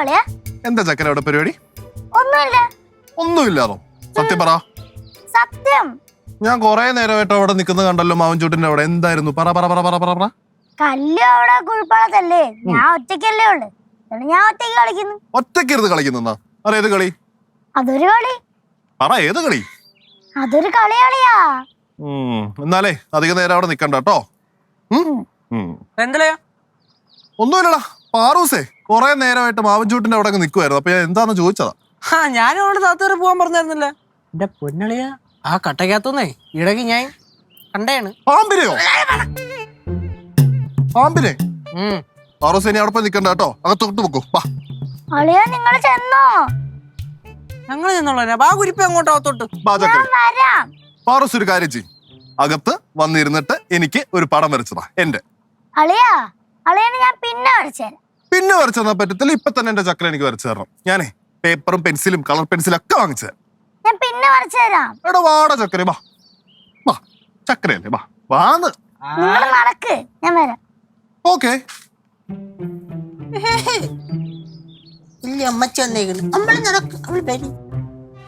അളിയാ? എന്താ ചക്കര അവിടെ പരിപാടി? ഒന്നുമില്ല. ഒന്നുമില്ലാതോ? സത്യം പറ. സത്യം. ഞാൻ കൊറേ നേരമായിട്ട് അവിടെ നിൽക്കുന്നത് കണ്ടല്ലോ മാവൻചൂട്ടിന്റെ അവിടെ. എന്തായിരുന്നു? പറ പറ പറ പറ പറ. കല്ല് അവിടെ കുഴിപ്പാളത്തല്ലേ, ഞാൻ ഒറ്റയ്ക്കല്ലേ ഉള്ളു. ഞാൻ ഒറ്റയ്ക്ക് കളിക്കുന്നു. ഒറ്റയ്ക്കിരുന്ന് കളിക്കുന്നാ? അല്ല, ഏത് കളി? അതൊരു കളി. പറ, ഏത് കളി? അതൊരു കളി കളിയാ. എന്നാലേ അധിക നേരം അവിടെ നിക്കണ്ട കേട്ടോ. ഒന്നുമില്ലടാ, പാറൂസേ കൊറേ നേരമായിട്ട് മാവൻചൂട്ടിന്റെ അവിടെ നിക്കുവായിരുന്നു. അപ്പൊ ഞാൻ എന്താന്ന് ചോദിച്ചതാ. ഞാനും അവിടെ താത്തേറി പോവാൻ പറഞ്ഞായിരുന്നല്ലേ. എന്റെ പൊന്നളിയാ, ആ കട്ടക്കകത്തുനിന്നേ ഇടയ്ക്ക് ഞാൻ കണ്ടേണ്. പാമ്പിനെയോ? പാമ്പിനെ? പാറൂസേ ഇനി അവിടെ പോയി നിക്കണ്ട കേട്ടോ, അകത്തോട്ട് വെക്കൂ. അളിയാ, നിങ്ങൾ ചെന്നോ? ഞങ്ങൾ ചെന്നോളാം. ബാ കുരിപ്പ് അങ്ങോട്ടോ അകത്തോട്ട്. പാറൂസ് ഒരു കാര്യം ചെയ്യും, അകത്ത് വന്നിരുന്നിട്ട് എനിക്ക് ഒരു പടം വരച്ചതാ എന്റെ. അളിയാ, അളിയനെ ഞാൻ പിന്നെ വരച്ചുതരാം. പിന്നെ വരച്ചു തന്നാ പറ്റത്തില്ല, ഇപ്പൊ തന്നെ എന്റെ ചക്ര എനിക്ക് വരച്ചു തരണം. ഞാനേ പേപ്പറും പെൻസിലും കളർ പെൻസിലും ഒക്കെ വാങ്ങിച്ചു തരാം. ഞാൻ പിന്നെ വരച്ചു തരാം. എടാ വാടാ ചക്കര, വാ വാ, ചക്കരയല്ലേ, വാ വാന്ന്. നിങ്ങൾ നടക്ക്, ഞാൻ വരാം. ഓക്കെ. ഇല്ല, അമ്മച്ചി വന്നേക്കുന്നു. നമ്മൾ നടക്കും. അവൾ വരും.